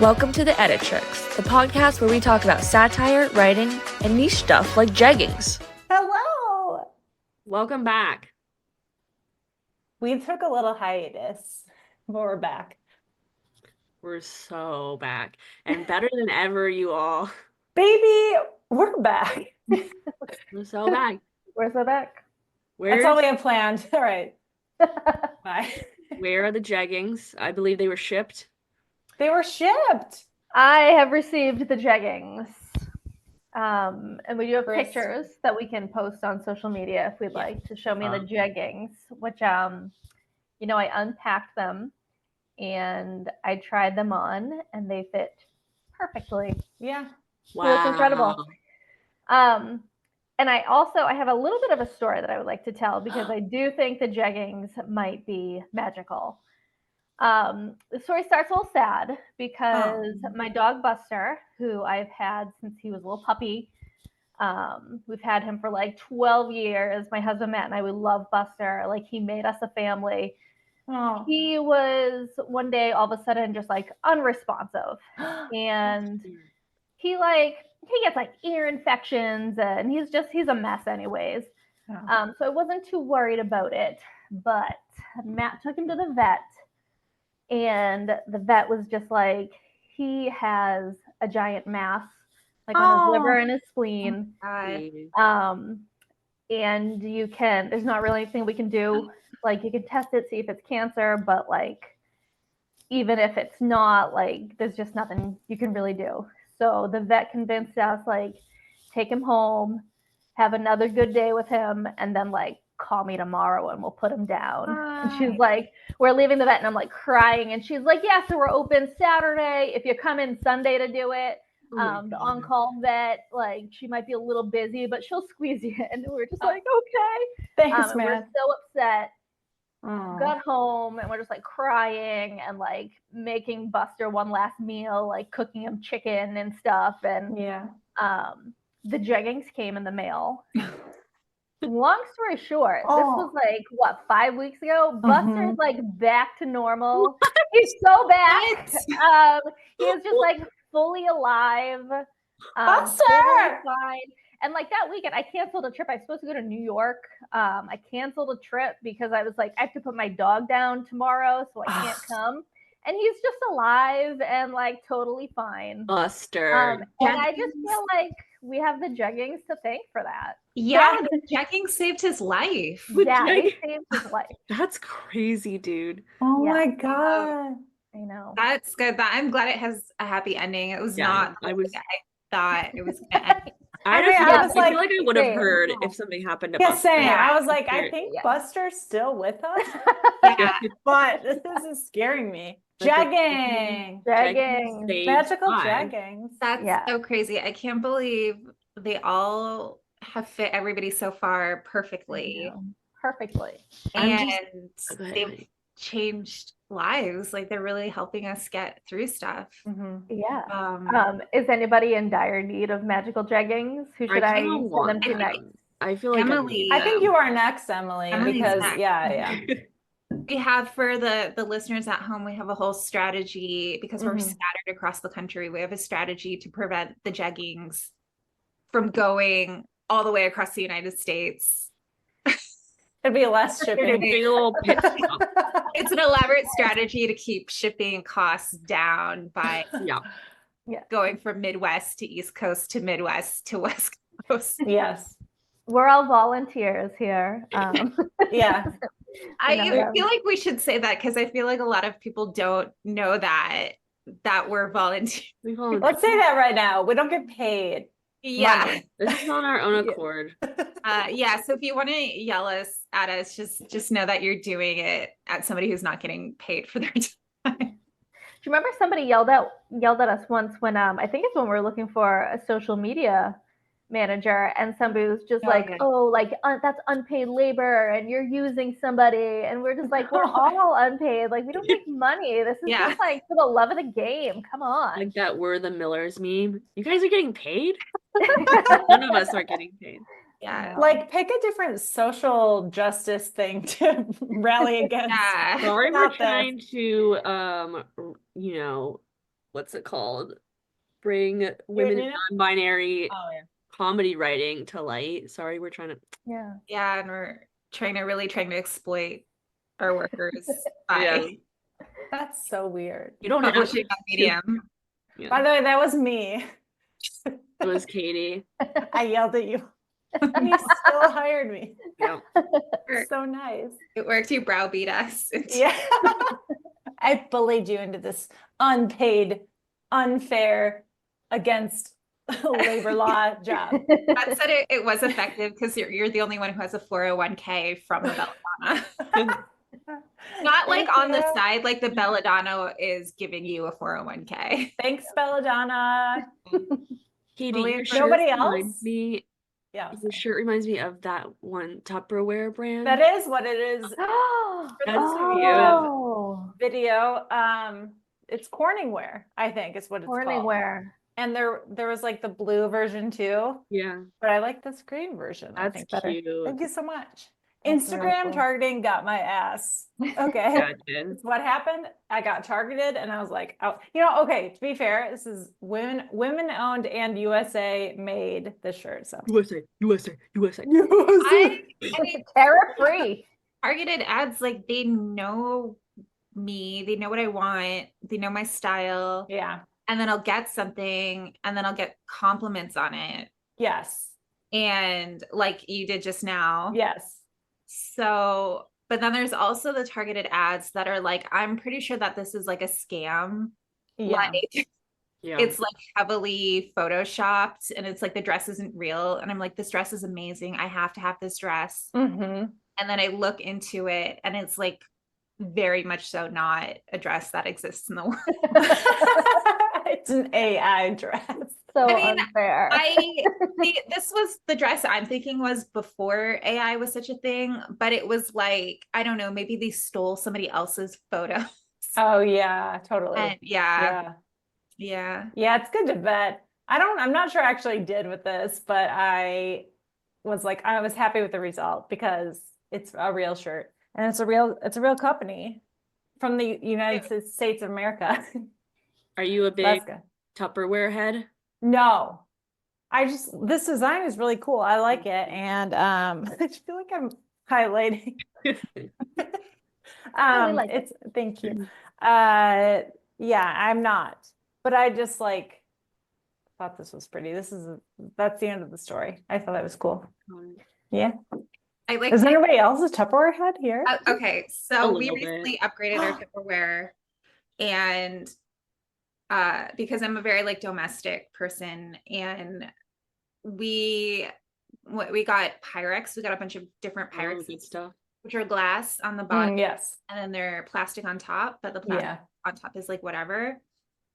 Welcome to the Editrix, the podcast where we talk about satire, writing, and niche stuff like Jeggings. Hello! Welcome back. We took a little hiatus, but we're back. We're so back and better than ever, you all. Baby, we're back. We're so back. We're so back. That's all we have planned. All right. Bye. Where are the Jeggings? I believe they were shipped. They were shipped. I have received the Jeggings. And we do have pictures that we can post on social media if we'd like to show me the Jeggings, which, I unpacked them and I tried them on and they fit perfectly. Yeah. Wow. They look incredible. And I have a little bit of a story that I would like to tell because I do think the Jeggings might be magical. The story starts a little sad because my dog Buster, who I've had since he was a little puppy, we've had him for like 12 years. My husband Matt and I, we love Buster. Like, he made us a family. Oh. He was one day all of a sudden just like unresponsive, and he gets like ear infections, and he's a mess anyways. Oh. So I wasn't too worried about it, but Matt took him to the vet. And the vet was just like, he has a giant mass, like on his liver and his spleen. And there's not really anything we can do. Like, you can test it, see if it's cancer, but like, even if it's not, like, there's just nothing you can really do. So the vet convinced us, like, take him home, have another good day with him, and then like, call me tomorrow and we'll put him down. And she's like, we're leaving the vet, and I'm like crying, and she's like, yeah, so we're open Saturday if you come in Sunday to do it. The on-call vet, like, she might be a little busy, but she'll squeeze you in. And we're just like, okay, thanks, man. We're so upset. Got home and we're just like crying and like making Buster one last meal, like cooking him chicken and stuff. And the Jeggings came in the mail. Long story short, this was like, 5 weeks ago? Buster's like back to normal. What? He's so back. He is just like fully alive. Buster! Totally fine. And like that weekend, I canceled a trip. I was supposed to go to New York. I canceled a trip because I was like, I have to put my dog down tomorrow, so I can't come. And he's just alive and like totally fine. Buster. And I just feel like we have the Jeggings to thank for that. Yeah, the Jeggings saved his life. They saved his life. That's crazy, dude. Oh my God. I know. That's good. I'm glad it has a happy ending. It was not I thought it was gonna end. I feel like I would have heard if something happened to Buster. Same. I was like, I think Buster's still with us. But this is scaring me. Jeggings. Magical Jeggings. That's so crazy. I can't believe they all have fit everybody so far perfectly. And they've changed lives. Like, they're really helping us get through stuff. Is anybody in dire need of magical Jeggings? Who should I send them to next? I feel like Emily. I think you are next, Emily. Because next. We have, for the listeners at home, we have a whole strategy because we're scattered across the country. We have a strategy to prevent the Jeggings from going all the way across the United States. It'd be less shipping. It's an elaborate strategy to keep shipping costs down by going from Midwest to East Coast to Midwest to West Coast. Yes. We're all volunteers here. I feel like we should say that because I feel like a lot of people don't know that we're volunteers. Let's say that right now. We don't get paid. Yeah, this is on our own accord. So if you want to yell at us, just know that you're doing it at somebody who's not getting paid for their time. Do you remember somebody yelled at us once when I think it's when we were looking for a social media manager, and somebody was just that's unpaid labor and you're using somebody, and we're just like, we're all unpaid, like, we don't make money, this is just like for the love of the game, come on. Like that We're the Millers meme, you guys are getting paid. None of us are getting paid. Like, pick a different social justice thing to rally against. Sorry, we're trying to what's it called? Bring women in non-binary comedy writing to light. Sorry, we're trying to. Yeah, and we're trying to exploit our workers by Yeah. That's so weird. You don't have publishing on Medium. Yeah. By the way, that was me. It was Katie. I yelled at you. You still hired me. Yeah. So nice. It worked. You browbeat us. Yeah. I bullied you into this unpaid, unfair, against labor law job. That said it was effective because you're the only one who has a 401k from the Belladonna. Not like on the side, like the Belladonna is giving you a 401k. Thanks, Belladonna. Katie, nobody else? Yeah. Your shirt reminds me of that one Tupperware brand. That is what it is. That's video. It's Corningware, I think is what it's Corningware. called. And there was like the blue version too. Yeah. But I like this green version. That's I think better. cute. Thank you so much. Instagram targeting got my ass. Okay. Yeah, it did. What happened? I got targeted and I was like, oh, you know, okay, to be fair, this is women owned and USA made this shirt. So USA. I mean, tariff free. Targeted ads, like they know me, they know what I want, they know my style. Yeah. And then I'll get something and then I'll get compliments on it. Yes. And like you did just now. Yes. So, but then there's also the targeted ads that are like, I'm pretty sure that this is like a scam. Yeah. Like, it's like heavily photoshopped and it's like the dress isn't real. And I'm like, this dress is amazing. I have to have this dress. Mm-hmm. And then I look into it and it's like very much so not a dress that exists in the world. It's an AI dress. So unfair. This was the dress I'm thinking was before AI was such a thing, but it was like, I don't know, maybe they stole somebody else's photos. Oh yeah, totally. And yeah. It's good to vet. I'm not sure I actually did with this, but I was happy with the result because it's a real shirt and it's a real company from the United States of America. Are you a big Tupperware head? No, this design is really cool. I like it. And I feel like I'm highlighting. Thank you. Yeah, I'm not, but I just thought this was pretty. That's the end of the story. I thought that was cool. Yeah. Is anybody else a Tupperware head here? Okay, so we recently upgraded our Tupperware, and because I'm a very domestic person, and we got Pyrex. We got a bunch of different Pyrex stuff, which are glass on the bottom, yes, and then they're plastic on top. But the plastic on top is whatever,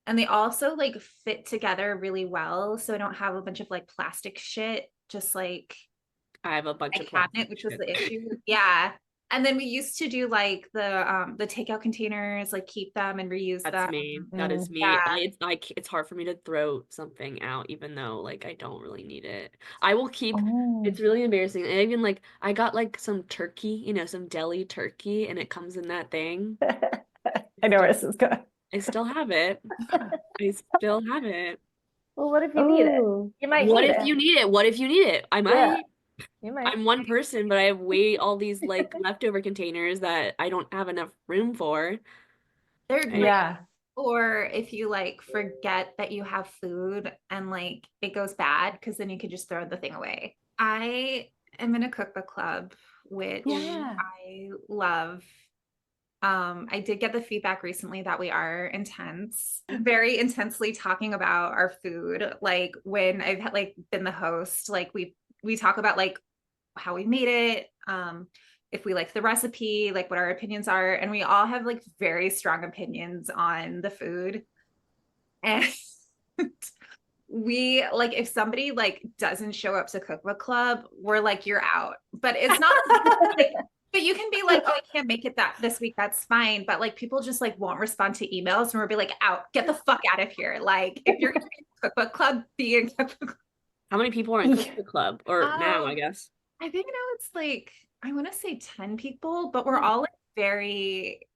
and they also fit together really well. So I don't have a bunch of plastic shit. Just I have a bunch of cabinet, which was the issue. Yeah. And then we used to do the takeout containers, keep them and reuse them. That's me. That is me. Yeah. It's hard for me to throw something out, even though I don't really need it. I will keep. It's really embarrassing. And even I got some turkey, some deli turkey, and it comes in that thing. I know where this is going. I still have it. Well, what if you need it? You might. What if you need it? What if you need it? I might. Yeah. I'm one person, but I have all these leftover containers that I don't have enough room for. They're great. Yeah. Or if you forget that you have food and it goes bad, because then you could just throw the thing away. I am in a cookbook club, which I love. I did get the feedback recently that we are very intensely talking about our food. When I've been the host, we talk about how we made it, if we like the recipe, what our opinions are, and we all have very strong opinions on the food. And we if somebody doesn't show up to cookbook club, we're you're out. But it's not but you can be oh, I can't make it this week, that's fine. But people just won't respond to emails, and we'll be out, get the fuck out of here. If you're gonna be in cookbook club, be in cookbook club. How many people are in cookbook club? Or now, I guess. I think now it's I want to say 10 people, but we're all very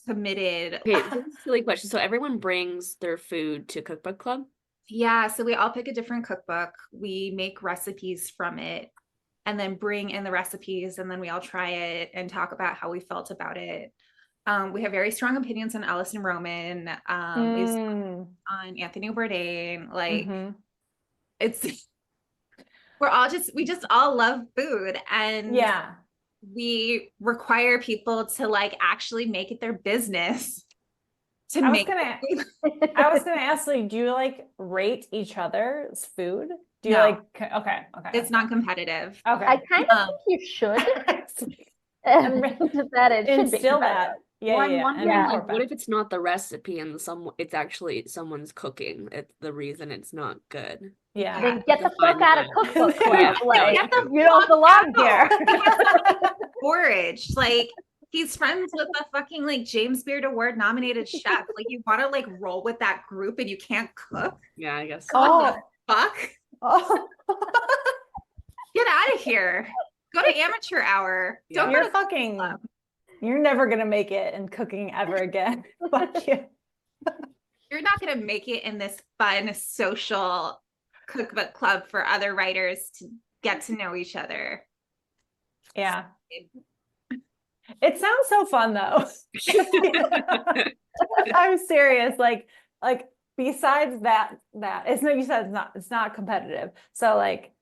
committed. Okay, this is a silly question. So everyone brings their food to cookbook club? Yeah, so we all pick a different cookbook. We make recipes from it and then bring in the recipes, and then we all try it and talk about how we felt about it. We have very strong opinions on Alison Roman, on Anthony Bourdain. Like it's we just all love food, and we require people to like actually make it their business to I make was gonna ask, like, do you like rate each other's food? Do you No. like okay. It's non-competitive. Okay. I kind of think you should. And that it should be Instill that. competitive. Yeah, Well, I'm yeah. wondering, And like, report what back. if it's not the recipe and it's actually someone's cooking? It's the reason it's not good. Yeah. Then get the Find fuck out of that. cookbook club. Yeah. Like, Get the you don't fuck belong out. here. Forage. Like, he's friends with a fucking like James Beard Award nominated chef. Like, you want to like roll with that group and you can't cook? Yeah, I guess. What the fuck? Oh. Get out of here. Go to amateur hour. Yeah. Don't go You're to fucking club. you're never gonna make it in cooking ever again. Fuck you. You're not gonna make it in this fun social cookbook club for other writers to get to know each other. Yeah. It sounds so fun though. I'm serious. Like besides that it's no, you said it's not competitive. So like,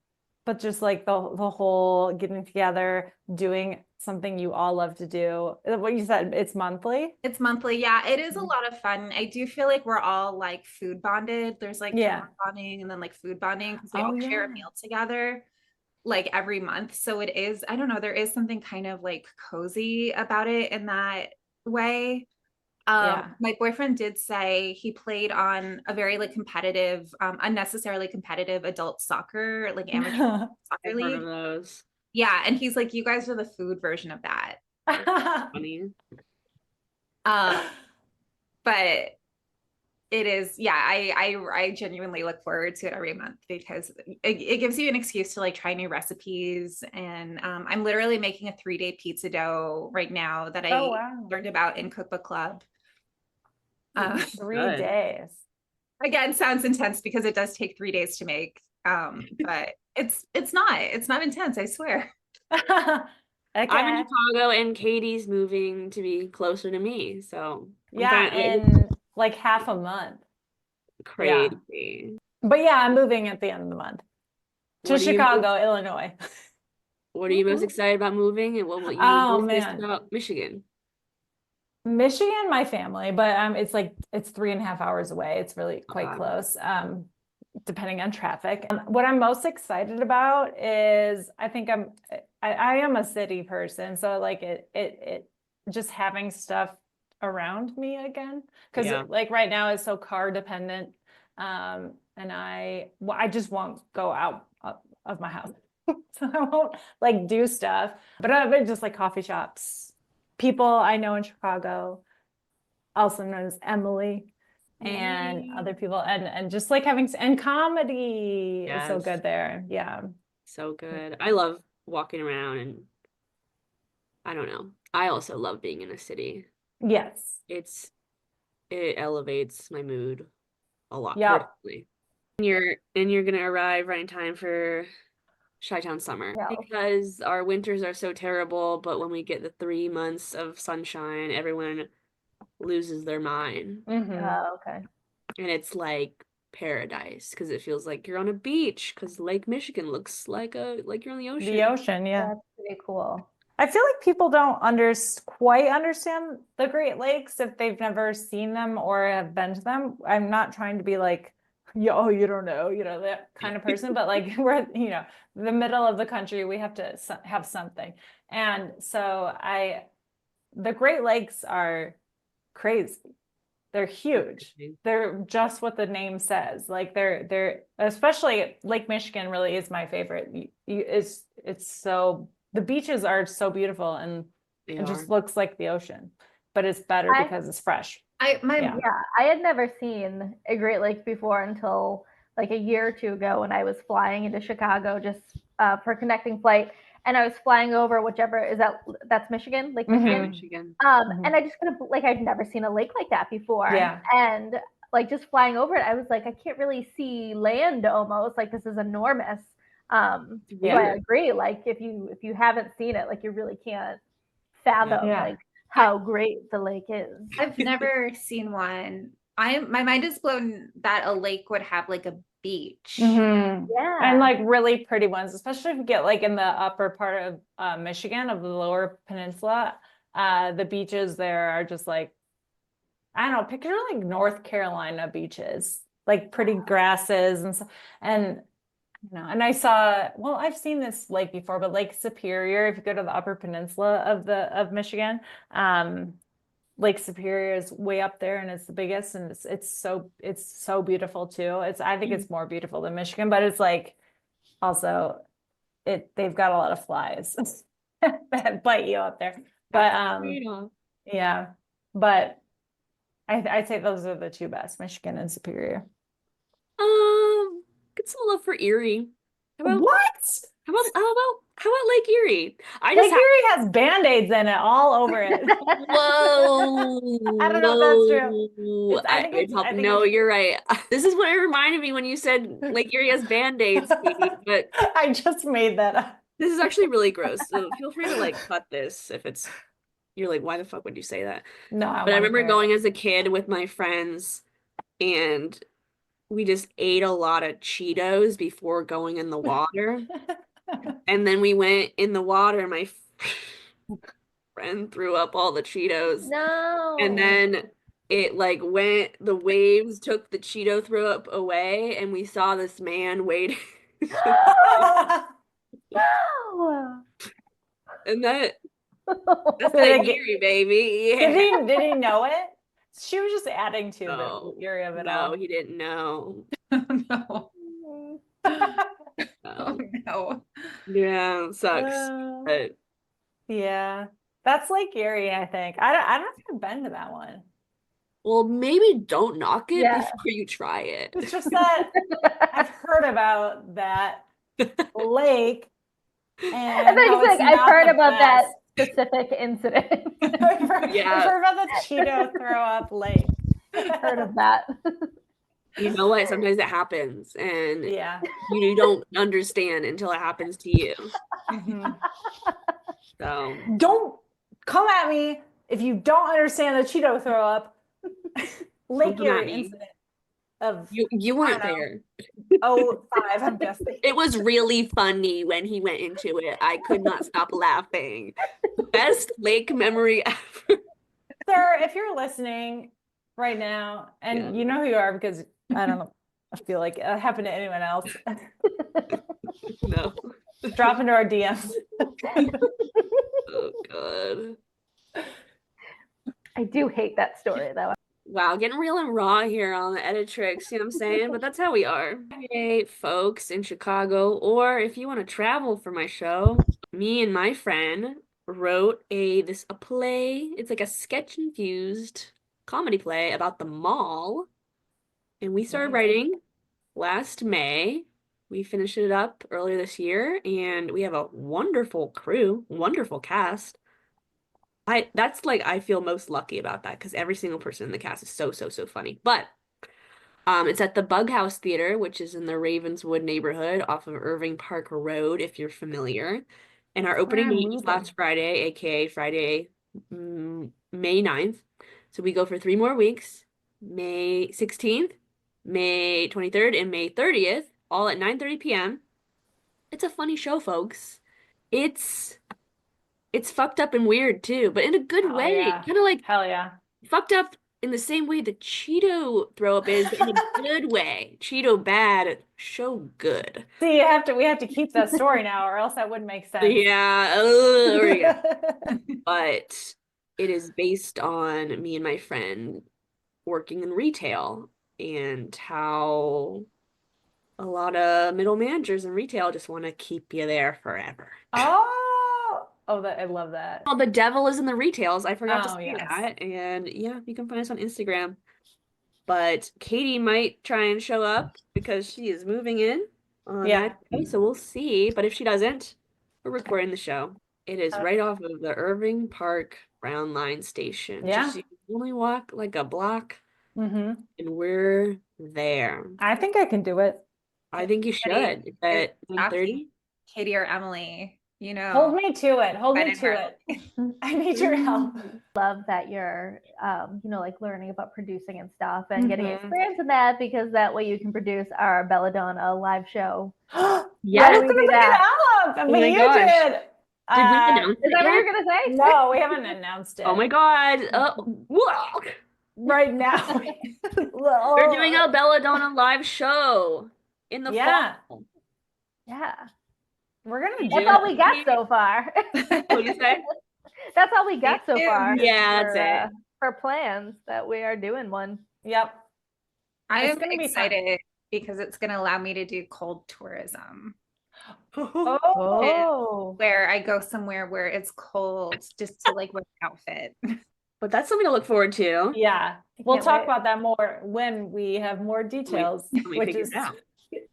but just like the whole getting together, doing something you all love to do. What you said, it's monthly. It's monthly. Yeah, it is a lot of fun. I do feel like we're all like food bonded. There's like camp bonding and then like food bonding because we all share a meal together like every month. So it is, I don't know, there is something kind of like cozy about it in that way. My boyfriend did say he played on a very like competitive, unnecessarily competitive adult soccer, like amateur soccer league. Heard of those. Yeah, and he's like, you guys are the food version of that. Funny. But it is, yeah, I genuinely look forward to it every month because it gives you an excuse to like try new recipes. And I'm literally making a 3-day pizza dough right now that I learned about in Cookbook Club. 3 days. Again, sounds intense because it does take 3 days to make. But it's not intense, I swear. Okay. I'm in Chicago and Katie's moving to be closer to me. So in like half a month. Crazy. Yeah. But yeah, I'm moving at the end of the month to Chicago, Illinois. What are you most excited about moving, and what will you most about Michigan? Michigan, my family, but it's 3.5 hours away. It's really quite close. Depending on traffic. What I'm most excited about is I am a city person, so like it just having stuff around me again, because like right now it's so car dependent, and I just won't go out of my house. So I won't like do stuff, but I've been just like coffee shops, people I know in Chicago, also known as Emily, and other people, and just like having and comedy is so good there. Yeah, so good. I love walking around, and I don't know, I also love being in a city. Yes, it elevates my mood a lot. Personally. And you're gonna arrive right in time for Chi-Town summer, because our winters are so terrible, but when we get the 3 months of sunshine, everyone loses their mind. Oh, okay. And it's like paradise because it feels like you're on a beach, because Lake Michigan looks like you're on the ocean. The ocean, yeah. That's pretty cool. I feel like people don't quite understand the Great Lakes if they've never seen them or have been to them. I'm not trying to be like, yo, you don't know, that kind of person, but like we're, the middle of the country, we have to have something. And so the Great Lakes are crazy. They're huge. They're just what the name says. Like they're especially Lake Michigan really is my favorite. It's so, the beaches are so beautiful, and it just looks like the ocean, but it's better because it's fresh. I had never seen a Great Lakes before until like a year or two ago when I was flying into Chicago just for a connecting flight. and I was flying over whichever that's Michigan, Lake Michigan. Michigan. And I just couldn't, like, I'd never seen a lake like that before. Yeah. And like just flying over it, I was like, I can't really see land almost. Like, this is enormous. So I agree. Like, if you haven't seen it, like, you really can't fathom like how great the lake is. I've never seen one. My mind is blown that a lake would have like a beach. Yeah. And like really pretty ones, especially if you get like in the upper part of Michigan, of the lower peninsula. The beaches there are just like, I don't know, picture like North Carolina beaches, like pretty grasses and stuff. And you know, and I've seen this lake before, but Lake Superior, if you go to the upper peninsula of Michigan, Lake Superior is way up there and it's the biggest, and it's so beautiful too. I think it's more beautiful than Michigan, but it's like also they've got a lot of flies that bite you up there. But yeah, but I'd say those are the two best, Michigan and Superior. Get some love for Erie. What? How about Lake Erie? Erie has Band-Aids in it all over it. Whoa. I don't know if that's true. No, you're right. This is what it reminded me when you said Lake Erie has Band-Aids, Katie, but I just made that up. This is actually really gross. So feel free to like cut this if you're like, why the fuck would you say that? No, but I remember going as a kid with my friends, and we just ate a lot of Cheetos before going in the water. And then we went in the water, and my friend threw up all the Cheetos. No. And then it like the waves took the Cheeto throw up away, and we saw this man waiting. No. And that's like Erie, baby. Yeah. Did he know it? She was just adding to the Erie of it all. No, he didn't know. No. Oh, no. Yeah, sucks. But yeah, that's Lake Erie, I think. I don't think I've been to that one. Well, maybe don't knock it before you try it. It's just that I've heard about that lake. And I've heard about that specific incident. I've heard about the Cheeto throw up lake. I've heard of that. You know what? Sometimes it happens, and you don't understand until it happens to you. So don't come at me if you don't understand the Cheeto throw up. Lake Erie incident of you weren't there. 05, I'm guessing. It was really funny when he went into it. I could not stop laughing. Best lake memory ever. Sir, if you're listening right now, and you know who you are, because I don't know, I feel like it happened to anyone else. No. Drop into our DMs. Oh God. I do hate that story though. Wow, getting real and raw here on the Editrix, you know what I'm saying? But that's how we are. Hey, folks in Chicago, or if you want to travel for my show, me and my friend wrote a play. It's like a sketch-infused comedy play about the mall. And we started writing last May. We finished it up earlier this year, and we have a wonderful crew, wonderful cast. I feel most lucky about that because every single person in the cast is so funny. But it's at the Bug House Theater, which is in the Ravenswood neighborhood off of Irving Park Road, if you're familiar. And our opening night is last Friday, aka Friday, May 9th. So we go for 3 more weeks, May 16th, May 23rd, and May 30th, all at 9:30 p.m. It's a funny show, folks. It's fucked up and weird too, but in a good way. Yeah. Kind of like fucked up in the same way the Cheeto throw up is, but in a good way. Cheeto bad, show good. See, we have to keep that story now, or else that wouldn't make sense. Yeah. But it is based on me and my friend working in retail and how a lot of middle managers in retail just want to keep you there forever. I love that. Oh, the devil is in the retails. I forgot to say that. And yeah, you can find us on Instagram. But Katie might try and show up because she is moving in on that day, so we'll see. But if she doesn't, we're recording the show. It is right off of the Irving Park Brown Line station. Yeah. Just you only walk like a block, Mm-hmm. and we're there. I think I can do it. I think you should. Ready? At Exactly. 1:30. Katie or Emily, you know. Hold me to it. Hold me Find to her. it. I need your help. Love that you're, like learning about producing and stuff and getting Mhm. experience in that, because that way you can produce our Belladonna live show. Yeah. When I we was gonna do bring that. it up, Oh but my you gosh. did. Did we announce Is it that what yet? you're gonna say? No, we haven't announced it. Oh my God. Whoa. Right now. We're doing a Belladonna live show in the fall. Yeah. We're gonna do That's all we got so far. What do you say? That's all we got so far. Yeah, that's it. For plans that we are doing one. Yep. I It's am gonna be fun. excited because it's going to allow me to do cold tourism, Oh. where I go somewhere where it's cold just to like wear an outfit. But that's something to look forward to. Yeah. We'll can't talk wait. about that more when we have more details, When we which figure is it out.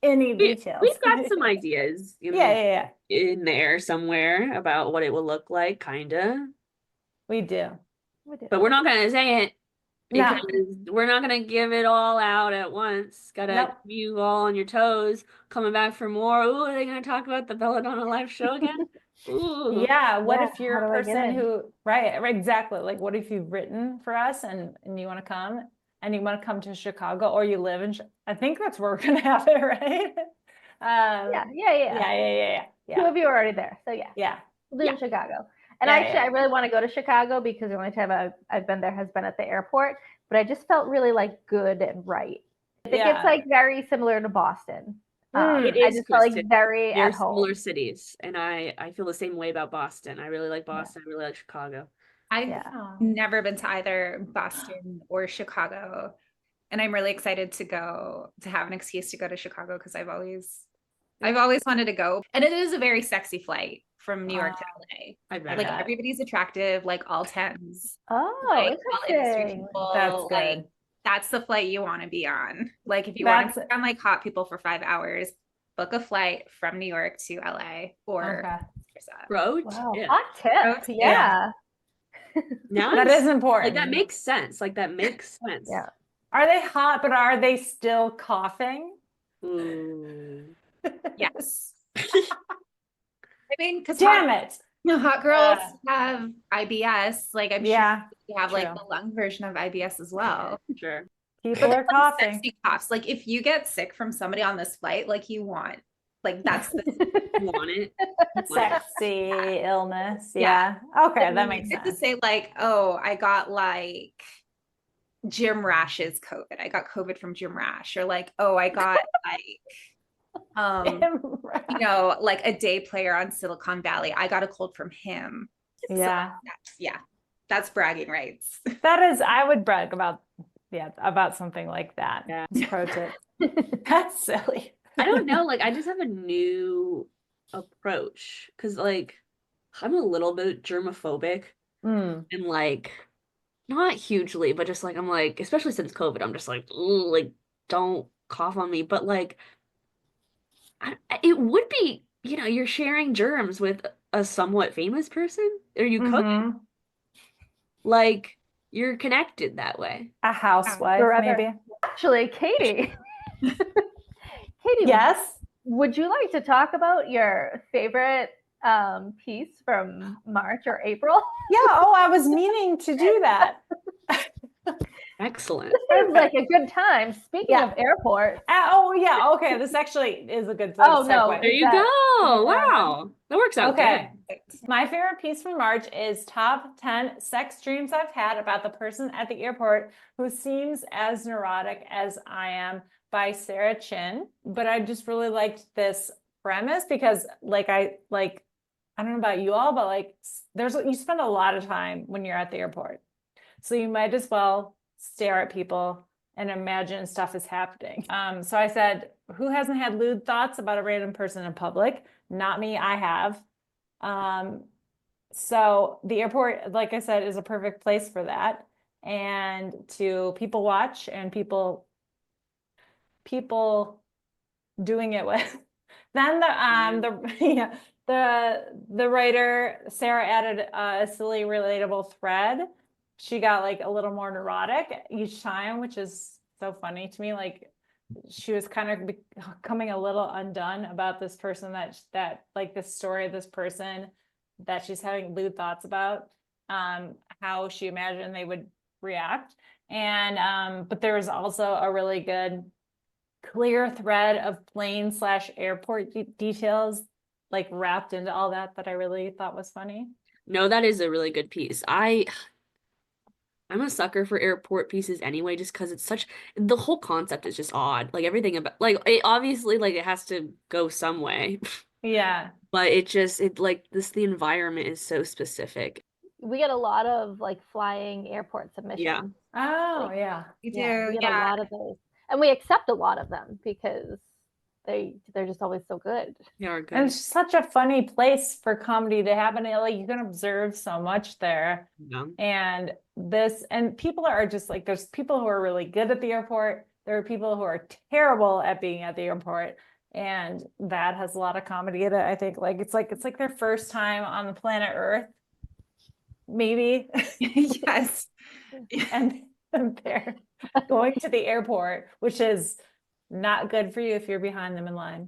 any details. We've got some ideas, Yeah. in there somewhere about what it will look like, kinda. We do. But we're not gonna say it No. because we're not gonna give it all out at once. Gotta Nope. keep you all on your toes, coming back for more. Ooh, are they gonna talk about the Belladonna live show again? Ooh. Yeah. What Yeah, if you're how a do I get person in? who, right, exactly. Like, what if you've written for us and you want to come and you want to come to Chicago, or you live in, I think that's where we're going to have it, right? Yeah. Two of you are already there. So yeah. Yeah. We'll do in Chicago. And Yeah, actually, I really want to go to Chicago because the only time I've been there has been at the airport. But I just felt really like good and right. I think it's like very similar to Boston. It I is, just felt like Kristen. very They're at home. similar cities, and I feel the same way about Boston. I really like Boston. I really like Chicago. I've never been to either Boston or Chicago, and I'm really excited to have an excuse to go to Chicago because I've always wanted to go, and it is a very sexy flight from New York to LA. I bet. Like everybody's attractive, like all tens. Oh, like, all industry interesting. people, That's like, good. that's the flight you want to be on. Like if you want to be on like hot people for 5 hours, book a flight from New York to LA or Pro Wow. tip. Hot tip. Yeah. Now That is important. Like that makes sense. Yeah. Are they hot, but are they still coughing? Yes. I mean, because damn it. Hot girls have IBS. Like I'm sure you have like true. the lung version of IBS as well. Sure. People are coughing. Sexy coughs. Like if you get sick from somebody on this flight, like you want, like that's the You want it. Sexy illness. Yeah. Okay, like, that makes sense. sense. To say like, oh, I got like gym rashes COVID. I got COVID from gym rash, or like, oh, I got like you know, like a day player on Silicon Valley. I got a cold from him. Yeah. So that's bragging rights. That is, I would brag about something like that. Yeah. Pro tip. That's silly. I don't know. Like I just have a new approach because like I'm a little bit germophobic and like not hugely, but just like I'm like, especially since COVID, I'm just like, ooh, like don't cough on me. But like it would be, you're sharing germs with a somewhat famous person, or you could like you're connected that way. A housewife, maybe. Actually, Katie. Katie, yes. Would you like to talk about your favorite piece from March or April? Yeah. Oh, I was meaning to do that. Excellent. This is like a good time. Speaking of airports. Oh, yeah. Okay. This actually is a good segue. No, there you go. Wow. That works out good. My favorite piece from March is top 10 sex dreams I've had about the person at the airport who seems as neurotic as I am, by Sarah Chin. But I just really liked this premise because I don't know about you all, but like you spend a lot of time when you're at the airport. So you might as well stare at people and imagine stuff is happening. So I said, who hasn't had lewd thoughts about a random person in public? Not me, I have. So the airport, like I said, is a perfect place for that. And to people watch and people doing it with. Then the writer Sarah added a silly, relatable thread. She got like a little more neurotic each time, which is so funny to me. Like she was kind of becoming a little undone about this person that like this story of this person that she's having lewd thoughts about, how she imagined they would react. And but there was also a really good clear thread of plane/airport details like wrapped into all that I really thought was funny. No, that is a really good piece. I'm a sucker for airport pieces anyway, just because the whole concept is just odd. Like everything about, like, it obviously, like, it has to go some way. Yeah. But the environment is so specific. We get a lot of like flying airport submissions. Yeah. Oh, Like, yeah. You do. Yeah, we get Yeah. a lot of those. And we accept a lot of them because they're just always so good. They are good. And it's such a funny place for comedy to happen. Like you can observe so much there. Yeah. And people are just like, there's people who are really good at the airport. There are people who are terrible at being at the airport. And that has a lot of comedy in it. I think it's like their first time on the planet Earth, maybe. Yes. and they're going to the airport, which is not good for you if you're behind them in line.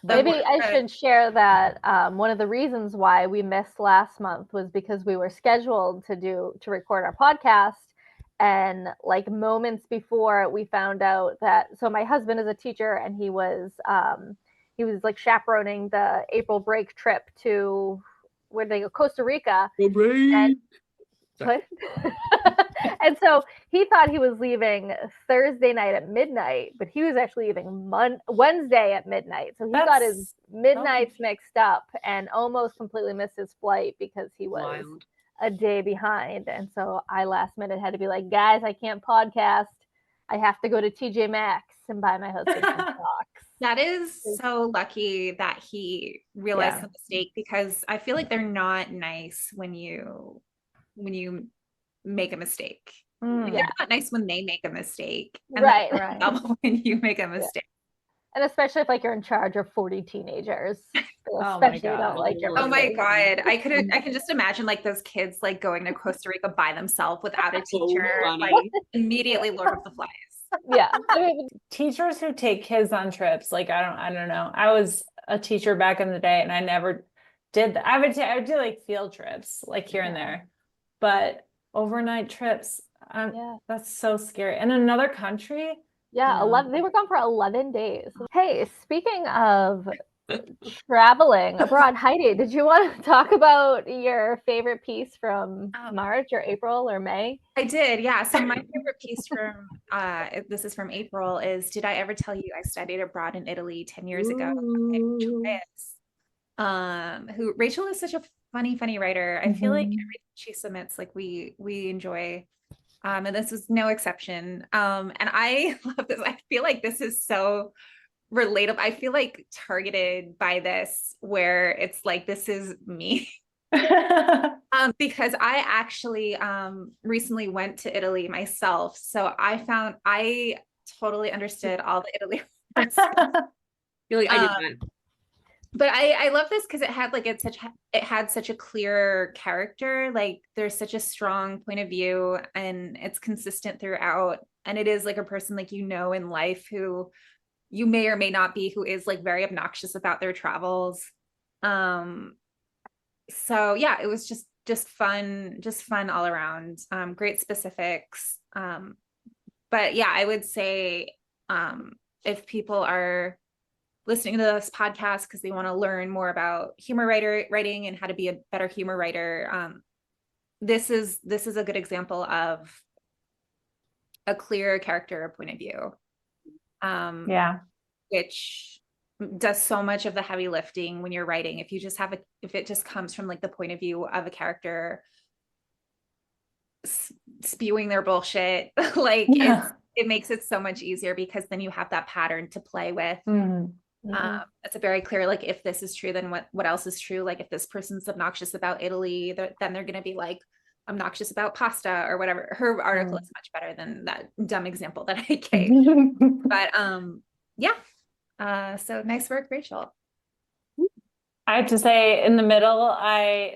Maybe I should share that one of the reasons why we missed last month was because we were scheduled to record our podcast, and like moments before we found out that, so my husband is a teacher and he was like chaperoning the April break trip to, where they go, Costa Rica. And what? And so he thought he was leaving Thursday night at midnight, but he was actually leaving Wednesday at midnight. So he got his midnights mixed up and almost completely missed his flight because he was a day behind. And so I last minute had to be like, guys, I can't podcast. I have to go to TJ Maxx and buy my husband some socks. That is so lucky that he realized the mistake, because I feel like they're not nice when you make a mistake. They're not nice when they make a mistake. And right. When you make a mistake. And especially if like you're in charge of 40 teenagers. Oh my God. Don't like your Oh my God. I can just imagine like those kids like going to Costa Rica by themselves without a teacher, like immediately Lord of the Flies. Yeah. Teachers who take kids on trips, like I don't know. I was a teacher back in the day and I never did that. I would do like field trips, like here and there. But overnight trips, that's so scary. In another country? Yeah, 11. They were gone for 11 days. Hey, speaking of traveling abroad, Heidi, did you want to talk about your favorite piece from March or April or May? I did, yeah. So my favorite piece from this is from April is, did I ever tell you I studied abroad in Italy 10 years ago? Rachel is such a funny writer. I feel like everything she submits, like we enjoy. And this was no exception. And I love this. I feel like this is so relatable. I feel like targeted by this, where it's like, this is me. Because I actually recently went to Italy myself. So I totally understood all the Italy words. I feel like I did not. But I love this because it had such a clear character. Like there's such a strong point of view and it's consistent throughout. And it is like a person like, in life who you may or may not be, who is like very obnoxious about their travels. So yeah, it was just fun all around. Great specifics. But yeah, I would say if people are listening to this podcast because they want to learn more about humor writing and how to be a better humor writer, this is a good example of a clear character point of view, which does so much of the heavy lifting when you're writing. If it just comes from like the point of view of a character spewing their bullshit, like it makes it so much easier, because then you have that pattern to play with. It's a very clear, like, if this is true, then what else is true? Like if this person's obnoxious about Italy, then they're going to be like obnoxious about pasta or whatever. Her article is much better than that dumb example that I gave. But so nice work, Rachel. I have to say, in the middle,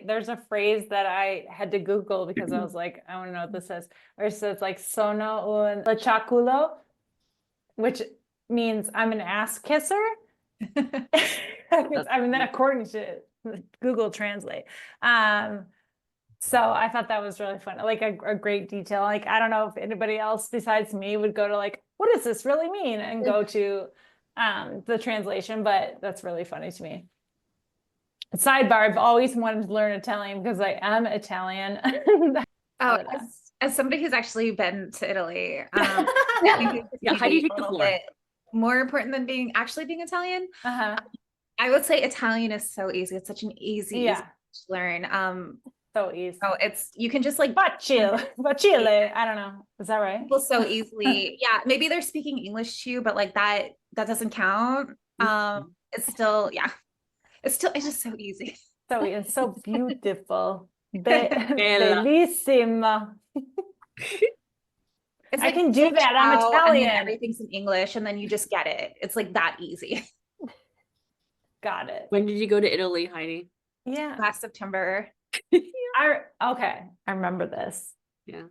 there's a phrase that I had to Google because I was like, I want to know what this says. Or it says like sono un lechaculo, which means I'm an ass kisser. I mean, that according to Google Translate. So I thought that was really fun, like a great detail. Like, I don't know if anybody else besides me would go to like, what does this really mean? And go to the translation, but that's really funny to me. Sidebar, I've always wanted to learn Italian because I am Italian. Oh, as somebody who's actually been to Italy, I think Yeah, how do you take the floor? More important than being Italian. I would say Italian is so easy. It's such an easy to learn. So easy. So you can just like Bacile. I don't know. Is that right? People so easily. Yeah, maybe they're speaking English to you, but like that doesn't count. It's still, yeah. It's just so easy. So it's so beautiful. Bellissima. It's I can do that. I'm Italian. Everything's in English, and then you just get it. It's like that easy. Got it. When did you go to Italy, Heidi? Yeah. Last September. Okay. I remember this. Yeah.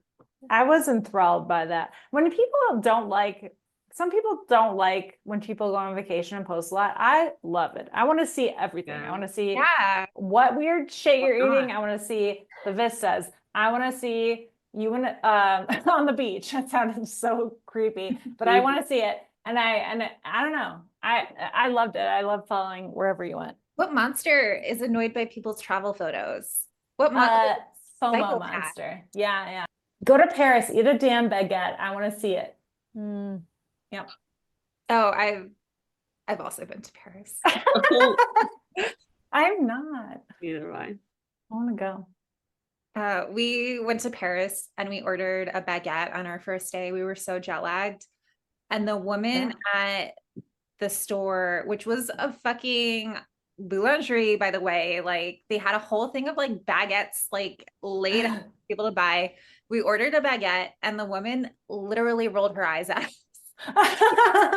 I was enthralled by that. Some people don't like when people go on vacation and post a lot. I love it. I want to see everything. I want to see what weird shit you're eating. I want to see the vistas. I want to see you on the beach. That sounded so creepy, but I want to see it. And I don't know. I loved it. I love following wherever you went. What monster is annoyed by people's travel photos? What FOMO monster? Yeah. Go to Paris, eat a damn baguette. I want to see it. Yep. Oh, I've also been to Paris. I'm not. Neither am I. I want to go. We went to Paris and we ordered a baguette on our first day. We were so jet lagged. And the woman at the store, which was a fucking boulangerie, by the way, like they had a whole thing of like baguettes like laid out for people to buy. We ordered a baguette and the woman literally rolled her eyes at us.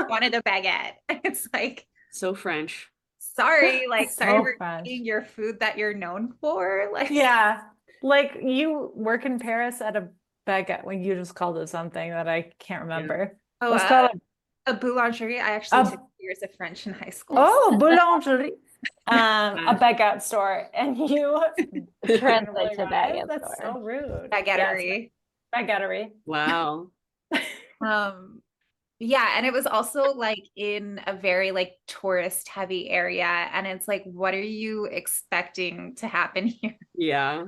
Wanted a baguette. It's like so French. Sorry, like So sorry we're French. eating your food that you're known for. Like like you work in Paris at a baguette when you just called it something that I can't remember. Oh, What's called a boulangerie. I actually took years of French in high school. Oh, boulangerie. A baguette store, and you translate to baguette That's store. so rude. Baguetterie. Baguetterie. Wow. Yeah, and it was also like in a very like tourist heavy area, and it's like, what are you expecting to happen here? Yeah.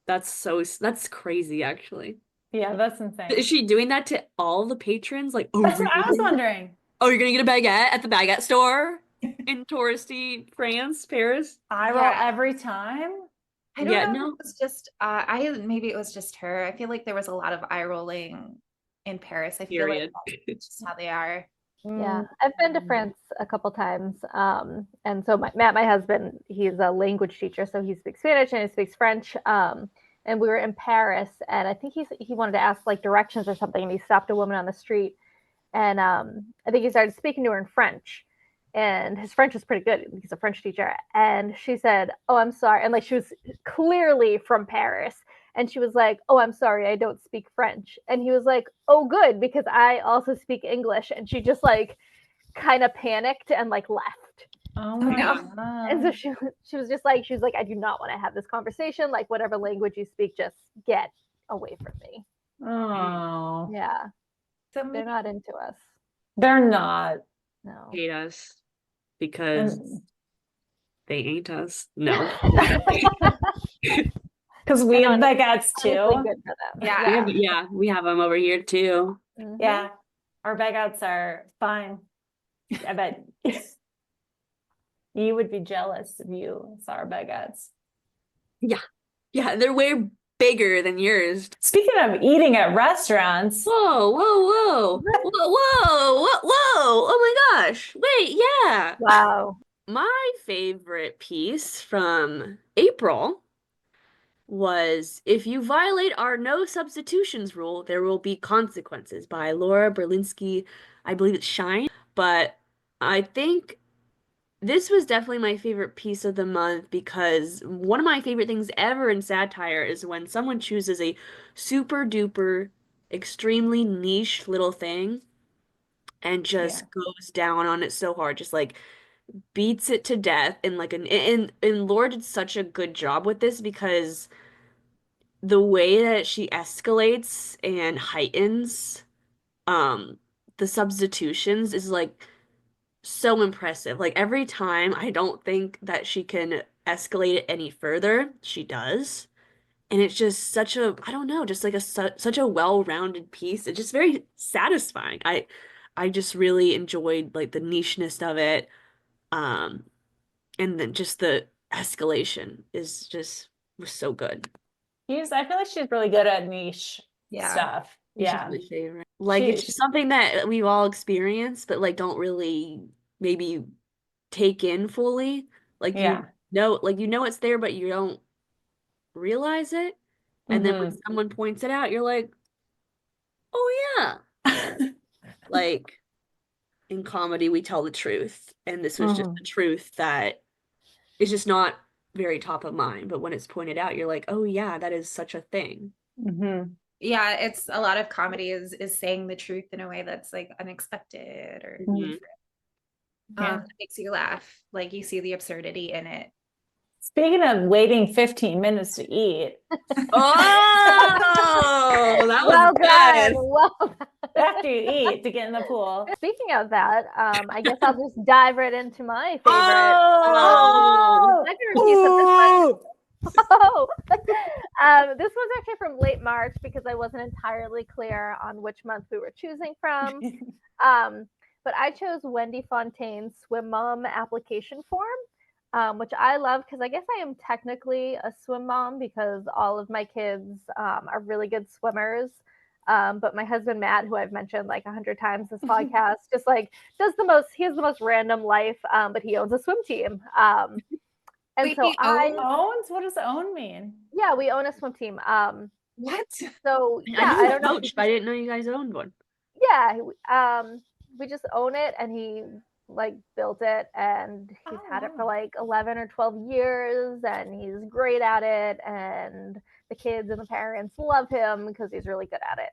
That's crazy actually. Yeah, that's insane. Is she doing that to all the patrons? Like, that's what I was wondering. Oh, you're gonna get a baguette at the baguette store in touristy France, Paris? I roll every time. I don't know. It was just maybe it was just her. I feel like there was a lot of eye rolling in Paris. I feel like that's just how they are. Yeah, I've been to France a couple times. And so Matt, my husband, he's a language teacher, so he speaks Spanish and he speaks French. And we were in Paris, and I think he wanted to ask like directions or something, and he stopped a woman on the street, and I think he started speaking to her in French, and his French was pretty good. He's a French teacher, and she said, "Oh, I'm sorry," and like she was clearly from Paris, and she was like, "Oh, I'm sorry, I don't speak French," and he was like, "Oh, good, because I also speak English," and she just like kind of panicked and like left. Oh my God. And so she was like, I do not want to have this conversation. Like, whatever language you speak, just get away from me. Oh. Yeah. So they're not into us. They're not. No. Hate us because they ain't us. No. Because we have baguettes too. Good for them. Yeah. We have them over here too. Mm-hmm. Yeah. Our baguettes are fine. I bet you would be jealous if you saw our baguettes. Yeah, they're way bigger than yours. Speaking of eating at restaurants. Whoa. Oh my gosh. Wait, yeah. Wow. My favorite piece from April was "If you violate our no substitutions rule, there will be consequences" by Laura Berlinski. I believe it's Shine, but I think this was definitely my favorite piece of the month because one of my favorite things ever in satire is when someone chooses a super duper, extremely niche little thing and Yeah. just goes down on it so hard, just like beats it to death. And like and Laura did such a good job with this because the way that she escalates and heightens um the substitutions is like so impressive. Like every time I don't think that she can escalate it any further, she does. And it's just such a, I don't know, just like such a well-rounded piece. It's just very satisfying. I just really enjoyed like the nicheness of it. Um, and then just the escalation is just was so good. I feel like she's really good at niche Yeah. stuff. She's Yeah. my favorite. Like it's just something that we've all experienced, but like don't really maybe take in fully. Like Yeah. you know it's there, but you don't realize it. And then when someone points it out, you're like, oh yeah. Like in comedy, we tell the truth. And this was just the truth that is just not very top of mind. But when it's pointed out, you're like, oh yeah, that is such a thing. Yeah, it's a lot of comedy is saying the truth in a way that's like unexpected or different. It makes you laugh. Like you see the absurdity in it. Speaking of waiting 15 minutes to eat. Oh, that was Well good. done. Well done. After you eat to get in the pool. Speaking of that, I guess I'll just dive right into my favorite. Oh! My favorite piece of this one. Oh, this was actually from late March because I wasn't entirely clear on which month we were choosing from. But I chose Wendy Fontaine's Swim Mom application form, which I love because I guess I am technically a swim mom because all of my kids are really good swimmers. But my husband Matt, who I've mentioned like 100 times this podcast, just like he has the most random life, but he owns a swim team. And Wait, so owns? What does own mean? Yeah, we own a swim team. What? So yeah, I I knew don't know. coach, but I didn't know you guys owned one. Yeah, we just own it, and he like built it, and he's had it for like 11 or 12 years, and he's great at it, and the kids and the parents love him because he's really good at it.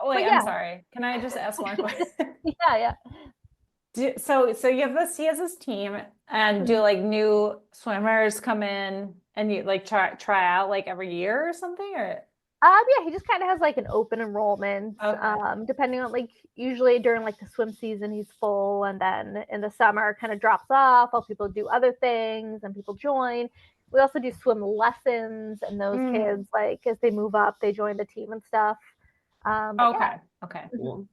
Wait, I'm sorry. Can I just ask one question? Yeah. So you have this, he has this team, and do like new swimmers come in and you like try out like every year or something, or? Yeah, he just kind of has like an open enrollment. Okay. Depending on like usually during like the swim season he's full, and then in the summer kind of drops off while people do other things and people join. We also do swim lessons, and those kids like as they move up they join the team and stuff. Okay. Cool.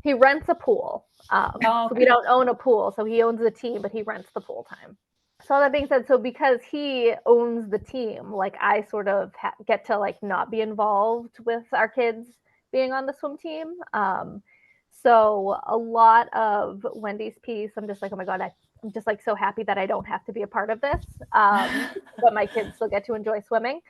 He rents a pool. So we don't own a pool, so he owns the team, but he rents the pool time. So that being said, so because he owns the team, like I sort of get to like not be involved with our kids being on the swim team. So a lot of Wendy's piece, I'm just like, oh my God, I'm just like so happy that I don't have to be a part of this, but my kids still get to enjoy swimming.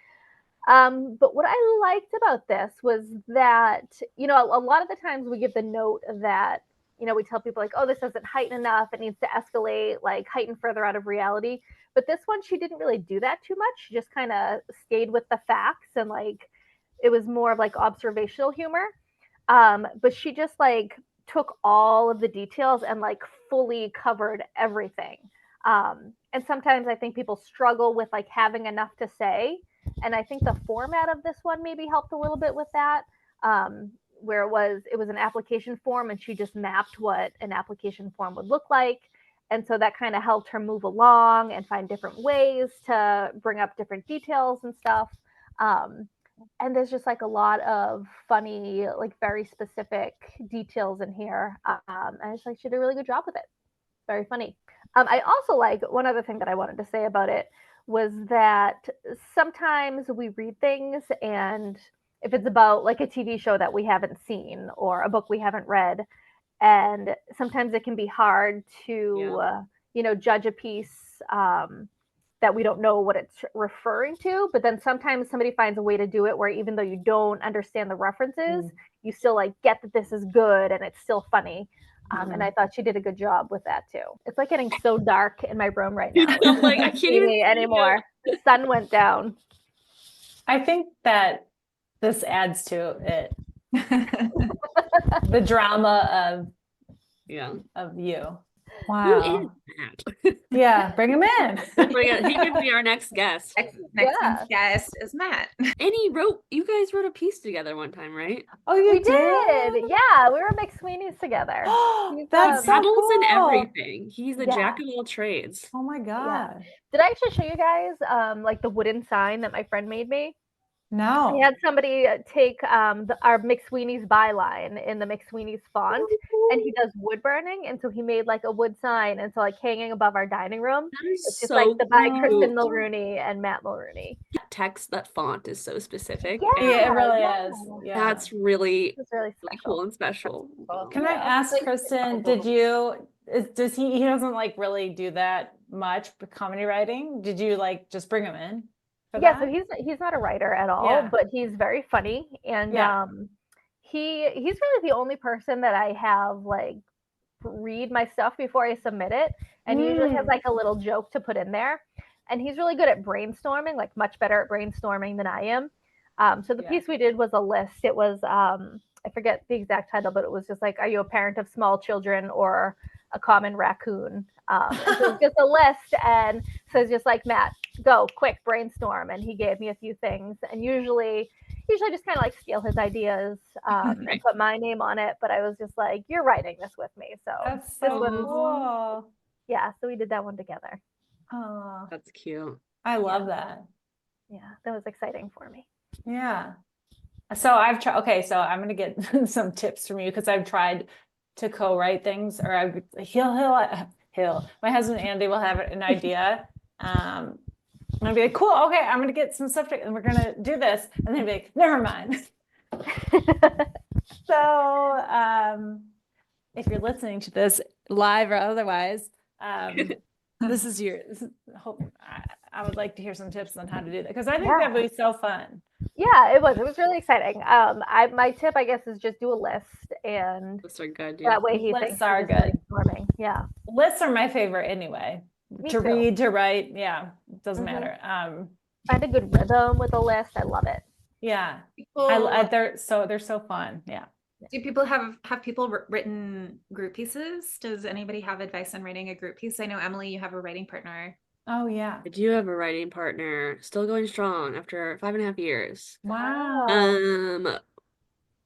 But what I liked about this was that, you know, a lot of the times we give the note that, you know, we tell people like, oh, this doesn't heighten enough. It needs to escalate, like heighten further out of reality. But this one, she didn't really do that too much. She just kind of stayed with the facts, and like, it was more of like observational humor. But she just like took all of the details and like fully covered everything. And sometimes I think people struggle with like having enough to say. And I think the format of this one maybe helped a little bit with that, where it was an application form, and she just mapped what an application form would look like. And so that kind of helped her move along and find different ways to bring up different details and stuff. And there's just like a lot of funny, like very specific details in here. And I just like she did a really good job with it. Very funny. I also like one other thing that I wanted to say about it was that sometimes we read things, and if it's about like a TV show that we haven't seen or a book we haven't read, and sometimes it can be hard to you know, judge a piece that we don't know what it's referring to, but then sometimes somebody finds a way to do it where even though you don't understand the references, you still like get that this is good and it's still funny. And I thought she did a good job with that too. It's like getting so dark in my room right now. I'm like, I can't even see anymore. The sun went down. I think that this adds to it. The drama of you. Wow. Who is Matt? Yeah, bring him in. He could be our next guest. Next month's guest is Matt. And you guys wrote a piece together one time, right? Oh, you We did. Yeah, we were McSweeney's together. That's so Dabbles cool. in everything. He's a jack of all trades. Oh my God. Did I actually show you guys like the wooden sign that my friend made me? No. We had somebody take our McSweeney's byline in the McSweeney's font, and he does wood burning, and so he made like a wood sign, and so like hanging above our dining room, it's just like the by Kristen Mulrooney and Matt Mulrooney. That font is so specific. Yeah, it really is. Yeah. That's really really cool and special. Can I ask Kristen, does he doesn't like really do that much comedy writing? Did you like just bring him in? Yeah, so he's not a writer at all, but he's very funny, and he's really the only person that I have like read my stuff before I submit it, and he usually has like a little joke to put in there, and he's really good at brainstorming, like much better at brainstorming than I am. So the piece we did was a list. It was I forget the exact title, but it was just like, are you a parent of small children or a common raccoon? So it's just a list, and so it's just like, Matt, go quick, brainstorm. And he gave me a few things, and usually just kind of like steal his ideas and put my name on it. But I was just like, you're writing this with me. So that's so cool. Yeah, so we did that one together. Oh, that's cute. I love that. Yeah, that was exciting for me. Yeah. So I've tried. Okay, so I'm gonna get some tips from you because I've tried to co-write things, or he'll. My husband Andy will have an idea. And I'll be like, cool, okay, I'm gonna get some stuff and we're gonna do this, and then he'll be like, never mind. So if you're listening to this live or otherwise, I would like to hear some tips on how to do that, because I think that would be so fun. Yeah, it was really exciting. My tip, I guess, is just do a list, and lists are good. That way he lists thinks are good. Yeah, lists are my favorite anyway. Me to too. read, to write, it doesn't matter. Find a good rhythm with a list. I love it. Yeah, they're so fun. Yeah. Do people have people written group pieces? Does anybody have advice on writing a group piece? I know, Emily, you have a writing partner. Oh yeah, I do have a writing partner, still going strong after 5.5 years. Wow.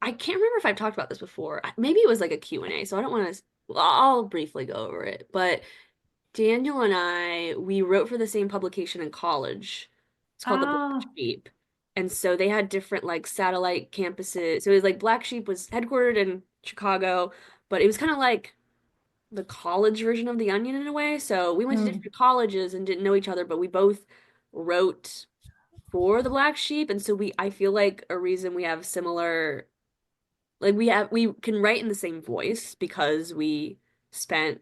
I can't remember if I've talked about this before. Maybe it was like a Q&A, so I don't want to. I'll briefly go over it. But Daniel and we wrote for the same publication in college. It's called the Black Sheep. And so they had different like satellite campuses. So it was like Black Sheep was headquartered in Chicago, but it was kind of like the college version of The Onion in a way. So we went to different colleges and didn't know each other, but we both wrote for the Black Sheep. And so I feel like a reason we have similar, like we can write in the same voice because we spent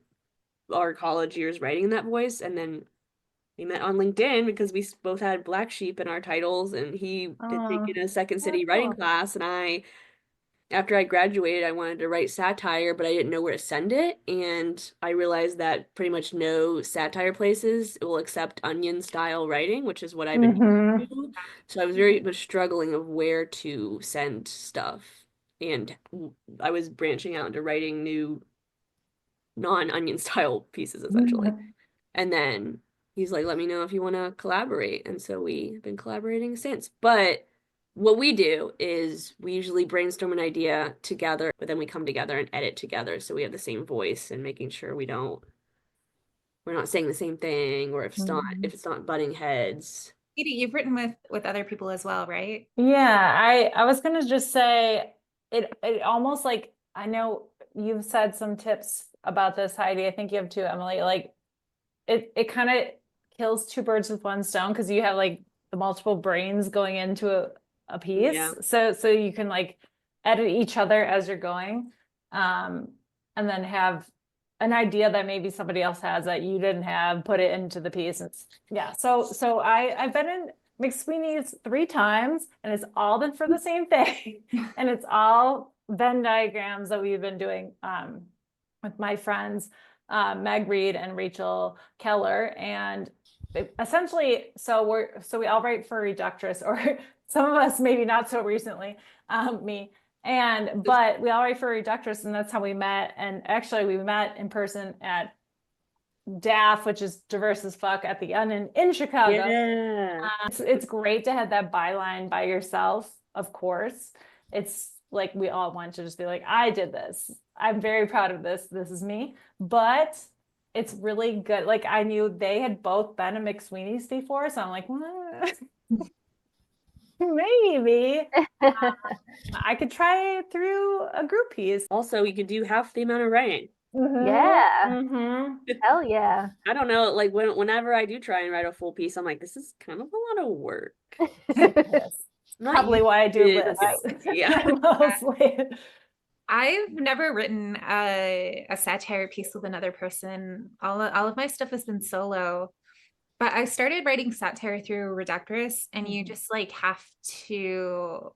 our college years writing in that voice. And then we met on LinkedIn because we both had Black Sheep in our titles, and he did take in a Second City writing class, and after I graduated, I wanted to write satire, but I didn't know where to send it, and I realized that pretty much no satire places will accept Onion style writing, which is what I've been doing. So I was very much struggling of where to send stuff, and I was branching out into writing new non-Onion style pieces essentially. And then he's like, let me know if you want to collaborate. And so we've been collaborating since. But what we do is we usually brainstorm an idea together, but then we come together and edit together. So we have the same voice and making sure we're not saying the same thing, or if it's not butting heads. Edie, you've written with other people as well, right? Yeah, I was gonna just say it almost like, I know you've said some tips about this, Heidi. I think you have too, Emily. Like it kind of kills two birds with one stone, because you have like the multiple brains going into a piece. Yeah. So you can like edit each other as you're going, and then have an idea that maybe somebody else has that you didn't have, put it into the piece. So I've been in McSweeney's 3 times, and it's all been for the same thing. And it's all Venn diagrams that we've been doing with my friends, Meg Reed and Rachel Keller. And essentially, so we all write for Reductress, or some of us maybe not so recently, me. But we all write for Reductress, and that's how we met. And actually we met in person at DAF, which is Diverse as Fuck, at the Onion in Chicago. Yeah. It's great to have that byline by yourself, of course. It's like we all want to just be like, I did this. I'm very proud of this. This is me. But it's really good. Like, I knew they had both been a McSweeney's before, so I'm like, maybe I could try it through a group piece. Also, you could do half the amount of writing. Yeah. Hell yeah. I don't know, like whenever I do try and write a full piece, I'm like, this is kind of a lot of work. Probably why I do lists. Yeah. Mostly. I've never written a satire piece with another person. All of my stuff has been solo. But I started writing satire through Reductress, and you just like have to,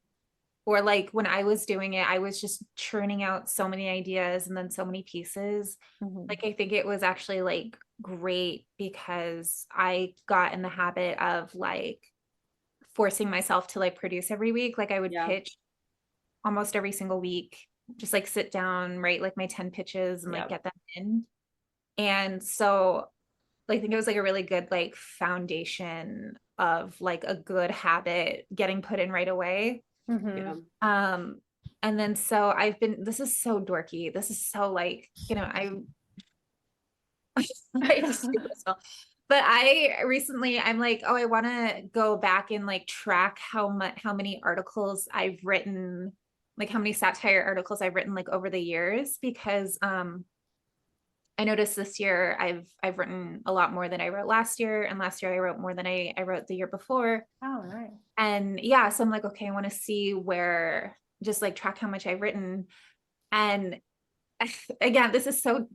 or like when I was doing it, I was just churning out so many ideas and then so many pieces. Like, I think it was actually like great because I got in the habit of like forcing myself to like produce every week. Like, I would pitch almost every single week, just like sit down, write like my 10 pitches and like get them in. And so I think it was like a really good like foundation of like a good habit getting put in right away. And then so this is so dorky. This is so like, I just do this well. But I'm like, oh, I want to go back and like track how many articles I've written, like how many satire articles I've written like over the years, because I noticed this year I've written a lot more than I wrote last year, and last year I wrote more than I wrote the year before. Oh, right. And yeah, so I'm like, okay, I want to see where, just like track how much I've written. And again, this is so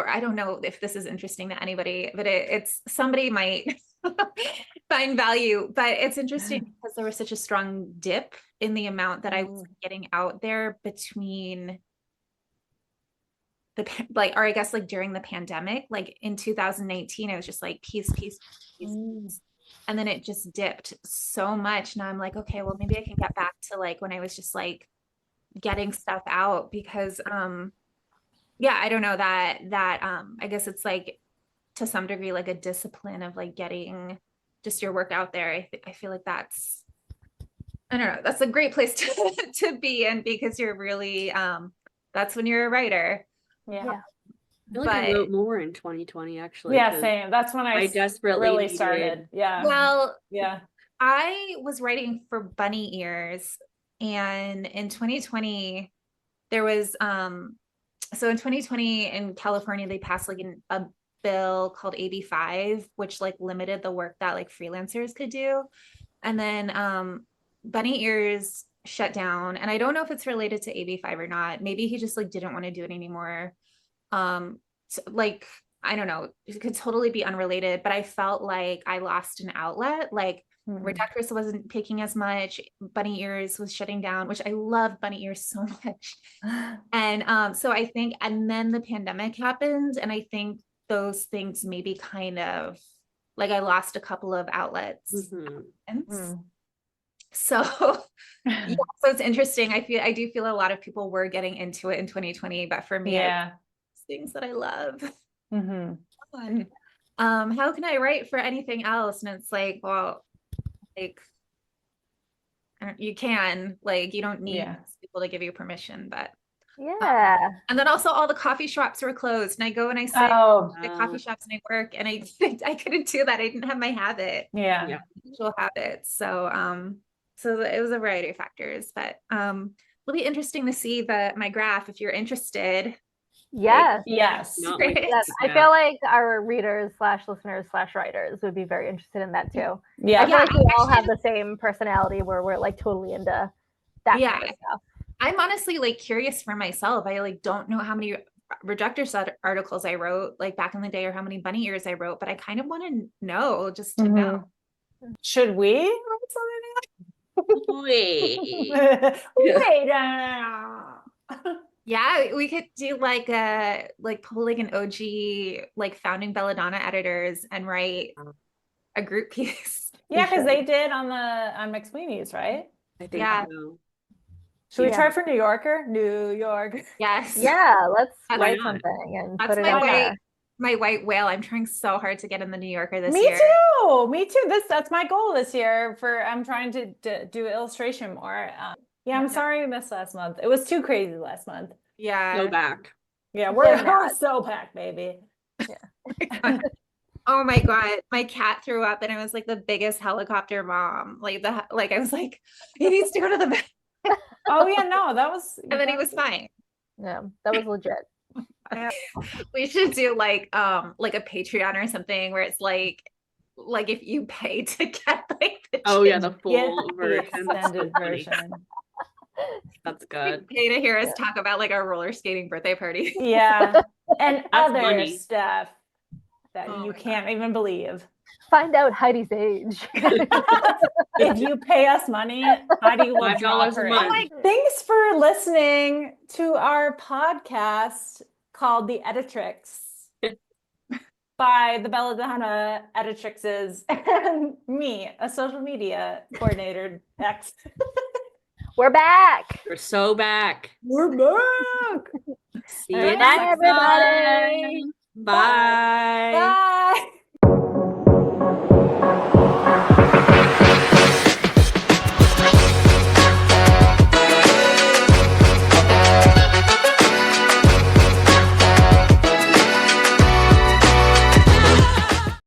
I don't know if this is interesting to anybody, but it's somebody might find value, but it's interesting because there was such a strong dip in the amount that I was getting out there between or I guess like during the pandemic, like in 2019, I was just like piece. And then it just dipped so much. Now I'm like, okay, well, maybe I can get back to like when I was just like getting stuff out, because I don't know that I guess it's like to some degree like a discipline of like getting just your work out there. I feel like that's, I don't know, that's a great place to be in, because you're really that's when you're a writer. I feel like I wrote more in 2020 actually. Yeah, same. That's when I desperately really started. Yeah. Well, yeah. I was writing for Bunny Ears, and in 2020 there was so in 2020 in California they passed like a bill called AB 5, which like limited the work that like freelancers could do. And then Bunny Ears shut down, and I don't know if it's related to AB 5 or not. Maybe he just like didn't want to do it anymore. So, like, I don't know, it could totally be unrelated, but I felt like I lost an outlet. Like Reductress wasn't picking as much, Bunny Ears was shutting down, which I love Bunny Ears so much. And so I think, and then the pandemic happened, and I think those things maybe kind of like I lost a couple of outlets. So so it's interesting. I do feel a lot of people were getting into it in 2020, but for me, things that I love. Fun. How can I write for anything else? And it's like, well, like you can, like, you don't need people to give you permission, but and then also all the coffee shops were closed, and I go and I sit the coffee shops and I work, and I couldn't do that. I didn't have my habit. Usual habits. So so it was a variety of factors, but it'll be interesting to see my graph if you're interested. Yes. Yes. I feel like our readers / listeners / writers would be very interested in that too. Yeah. I feel like we all have the same personality where we're like totally into that kind of stuff. I'm honestly like curious for myself. I like don't know how many Reductress articles I wrote like back in the day, or how many Bunny Ears I wrote, but I kind of want to know, just to know. Should we write something? Wait. Wait. Yeah, we could do like pull like an OG like founding Belladonna editors and write a group piece. Yeah, because they did on McSweeney's, right? I think Yeah. so. Should we try for New Yorker? New York. Yes. Yeah, let's Why write not? something and That's put it out there. my white whale. I'm trying so hard to get in the New Yorker this Me year. too. Me too. That's my goal this year. I'm trying to do illustration more. Yeah, I'm sorry we missed last month. It was too crazy last month. Yeah. Go back. Yeah, we're so packed, baby. Yeah. Oh my God. My cat threw up and it was like the biggest helicopter mom. Like I was like, he needs to go to the vet. Oh yeah, no, that was And then he was fine. Yeah, that was legit. We should do like a Patreon or something where it's like if you pay to get like the full the version. extended version. That's good. Pay to hear us talk about like our roller skating birthday party. Yeah, and other funny. stuff that you can't even believe. Find out Heidi's age. If you pay us money, Heidi will drop $5 her a month. age. Thanks for listening to our podcast called The Editrix by the Belladonna Editrixes and me, a social media coordinator. X. We're back. We're so back. We're back. See you Bye, next everybody. time. Bye. Bye.